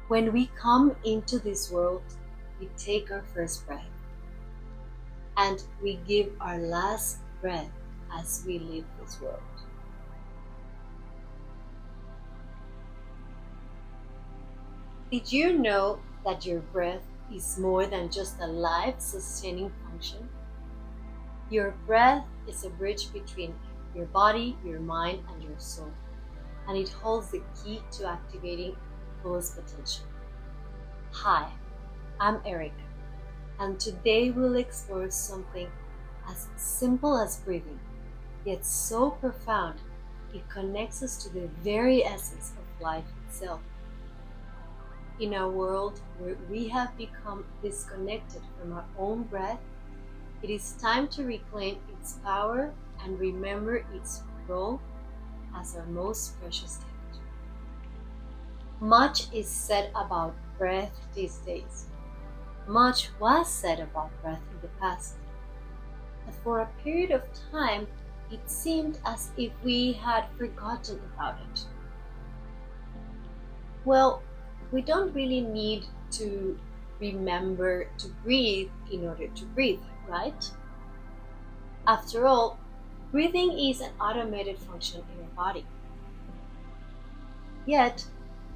When we come into this world, we take our first breath and we give our last breath as we leave this world. Did you know that your breath is more than just a life-sustaining function? Your breath is a bridge between your body, your mind, and your soul, and it holds the key to activating fullest potential. Hi, I'm Erica, and today we'll explore something as simple as breathing, yet so profound it connects us to the very essence of life itself. In a world where we have become disconnected from our own breath, it is time to reclaim its power and remember its role as our most precious gift. Much is said about breath these days. Much was said about breath in the past. But for a period of time, it seemed as if we had forgotten about it. Well, we don't really need to remember to breathe in order to breathe, right? After all, breathing is an automated function in our body. Yet,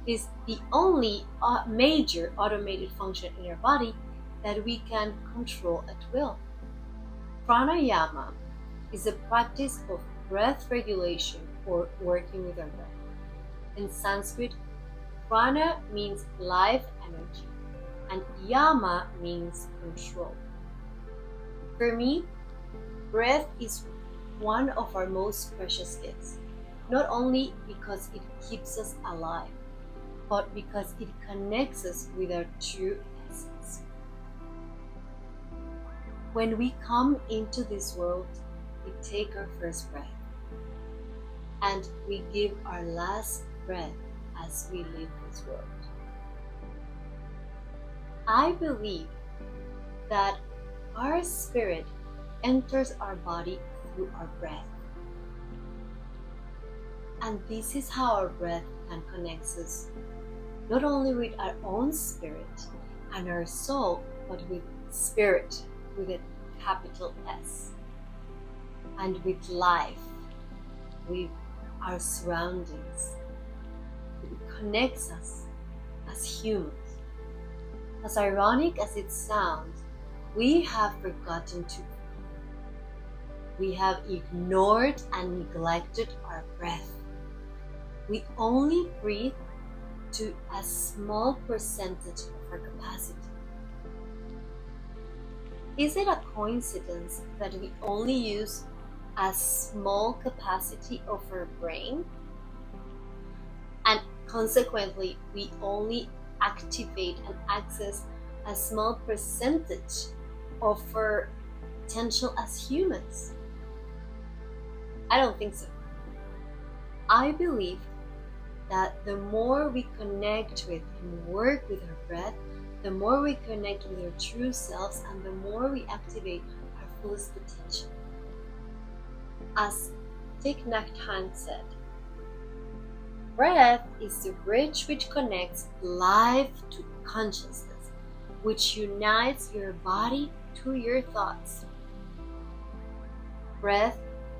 it's the only major automated function in our body that we can control at will. Pranayama is a practice of breath regulation or working with our breath. In Sanskrit, prana means life energy, and yama means control. For me, breath is one of our most precious gifts, not only because it keeps us alive, but because it connects us with our true essence. When we come into this world, we take our first breath, and we give our last breath as we leave this world. I believe that our spirit enters our body through our breath. And this is how our breath can connect us not only with our own spirit and our soul, but with spirit with a capital S, and with life, with our surroundings. It connects us as humans. As ironic as it sounds, we have forgotten to breathe. We have ignored and neglected our breath. We only breathe to a small percentage of our capacity. Is it a coincidence that we only use a small capacity of our brain? And consequently, we only activate and access a small percentage of our potential as humans? I don't think so. I believe that the more we connect with and work with our breath, the more we connect with our true selves, and the more we activate our fullest potential. As Thich Nhat Hanh said, breath is the bridge which connects life to consciousness, which unites your body to your thoughts. Breath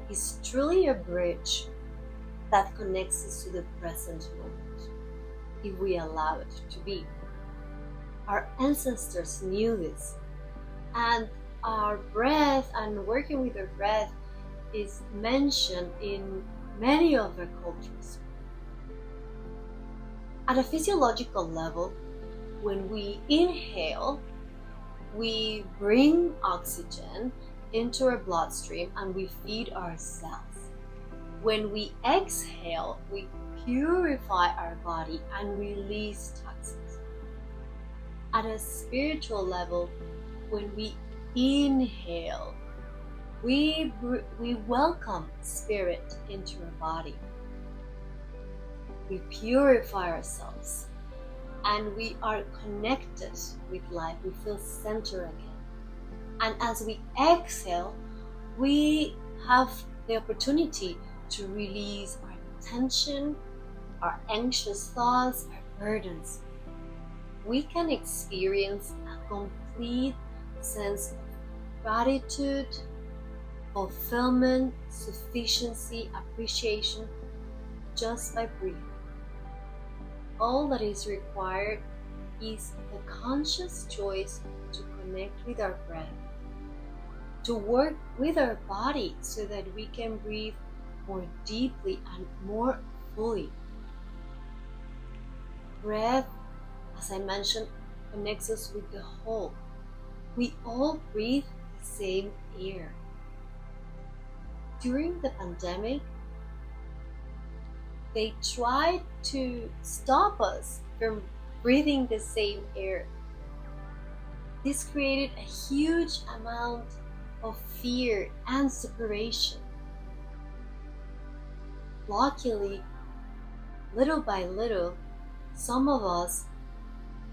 is truly a bridge that connects us to the present moment, if we allow it to be. Our ancestors knew this, and our breath and working with our breath is mentioned in many of their cultures. At a physiological level, when we inhale, we bring oxygen into our bloodstream and we feed our cells. When we exhale, we purify our body and release toxins. At a spiritual level, when we inhale, we welcome spirit into our body. We purify ourselves and we are connected with life. We feel centered again. And as we exhale, we have the opportunity to release our tension, our anxious thoughts, our burdens. we can experience a complete sense of gratitude, fulfillment, sufficiency, appreciation just by breathing. All that is required is the conscious choice to connect with our breath, to work with our body so that we can breathe more deeply and more fully. Breath, as I mentioned, connects us with the whole. We all breathe the same air. During the pandemic, they tried to stop us from breathing the same air. This created a huge amount of fear and separation. Luckily, little by little, some of us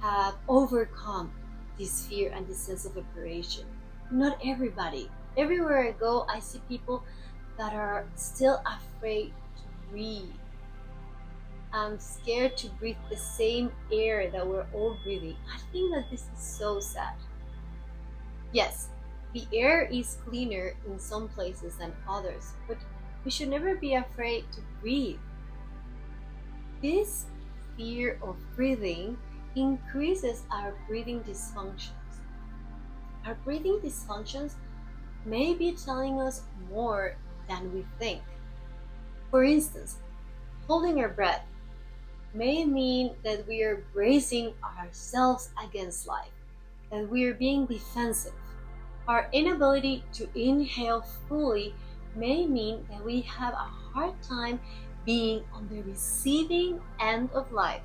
have overcome this fear and this sense of separation. Not everybody. Everywhere I go, I see people that are still afraid to breathe. I'm scared to breathe the same air that we're all breathing. I think that this is so sad. Yes, the air is cleaner in some places than others, but we should never be afraid to breathe. This fear of breathing increases our breathing dysfunctions. Our breathing dysfunctions may be telling us more than we think. For instance, holding our breath may mean that we are bracing ourselves against life, that we are being defensive. Our inability to inhale fully may mean that we have a hard time being on the receiving end of life.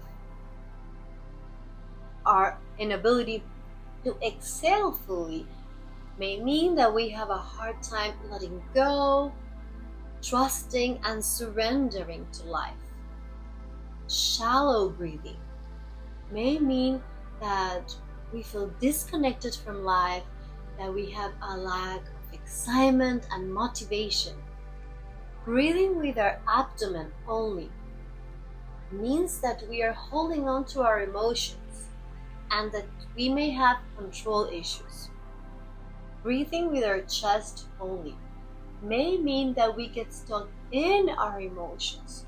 Our inability to exhale fully may mean that we have a hard time letting go, trusting, and surrendering to life. Shallow breathing may mean that we feel disconnected from life, that we have a lack of excitement and motivation. Breathing with our abdomen only means that we are holding on to our emotions and that we may have control issues. Breathing with our chest only may mean that we get stuck in our emotions.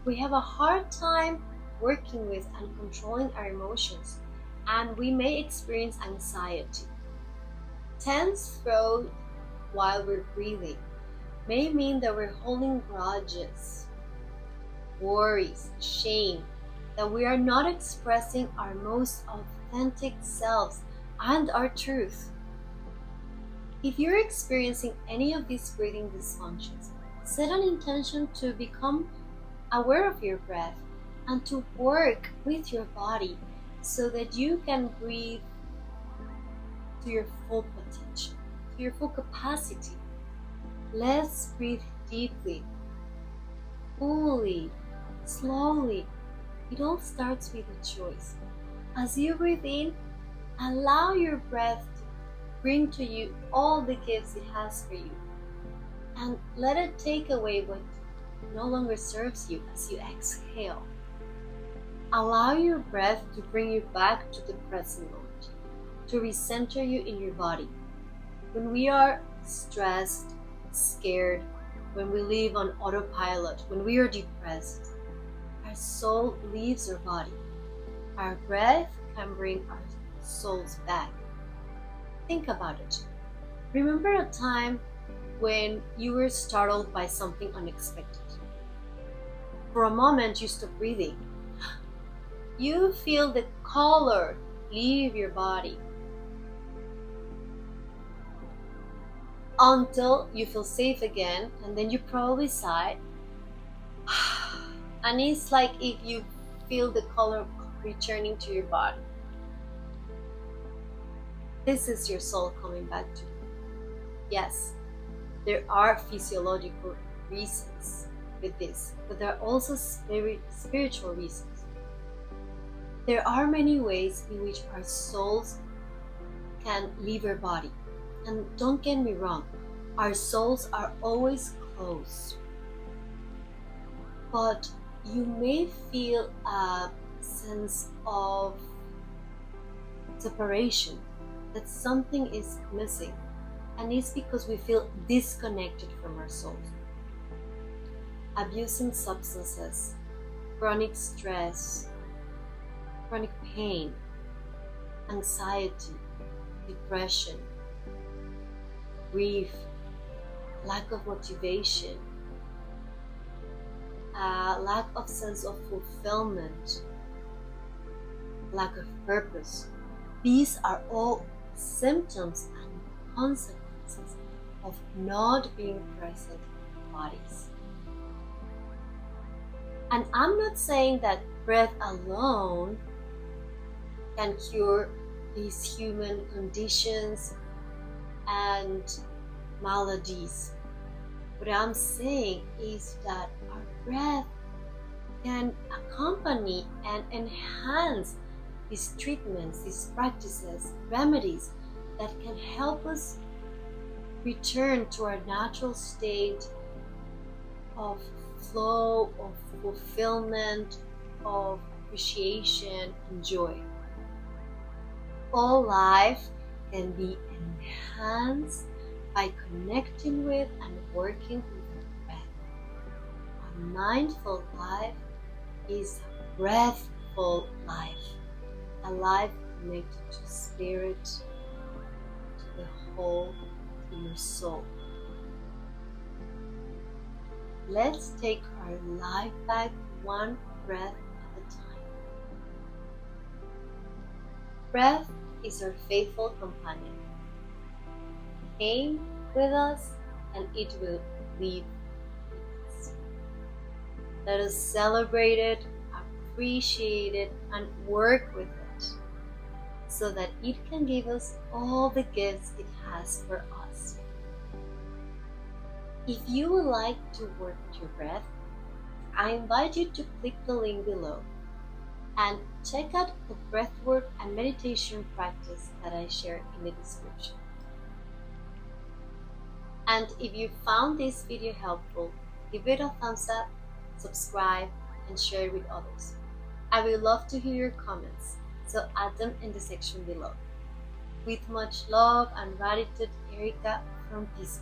We have a hard time working with and controlling our emotions, and we may experience anxiety. Tense throat while we're breathing may mean that we're holding grudges, worries, shame, that we are not expressing our most authentic selves and our truth. If you're experiencing any of these breathing dysfunctions, set an intention to become aware of your breath and to work with your body so that you can breathe to your full potential, to your full capacity. Let's breathe deeply, fully, slowly. It all starts with a choice. As you breathe in, allow your breath to bring to you all the gifts it has for you, and let it take away what no longer serves you as you exhale. Allow your breath to bring you back to the present moment, to recenter you in your body. When we are stressed, scared, when we live on autopilot, when we are depressed, our soul leaves our body. Our breath can bring our souls back. Think about it. Remember a time when you were startled by something unexpected. For a moment, you stop breathing. You feel the color leave your body until you feel safe again, and then you probably sigh. And it's like if you feel the color returning to your body. This is your soul coming back to you. Yes, there are physiological reasons with this, but there are also spiritual reasons. There are many ways in which our souls can leave our body. And don't get me wrong, our souls are always close. But you may feel a sense of separation, that something is missing, and it's because we feel disconnected from our souls. Abusing substances, chronic stress, chronic pain, anxiety, depression, grief, lack of motivation, lack of sense of fulfillment, lack of purpose. These are all symptoms and consequences of not being present in our bodies. And I'm not saying that breath alone can cure these human conditions and maladies. What I'm saying is that our breath can accompany and enhance these treatments, these practices, remedies that can help us return to our natural state of flow, of fulfillment, of appreciation and joy. All life can be enhanced by connecting with and working with our breath. A mindful life is a breathful life, a life connected to spirit, to the whole, to your soul. Let's take our life back one breath at a time. Breath is our faithful companion. It came with us and it will leave with us. Let us celebrate it, appreciate it, and work with it so that it can give us all the gifts it has for us. If you would like to work with your breath, I invite you to click the link below and check out the breathwork and meditation practice that I share in the description. And if you found this video helpful, give it a thumbs up, subscribe, and share it with others. I would love to hear your comments, so add them in the section below. With much love and gratitude, Erica from Peace.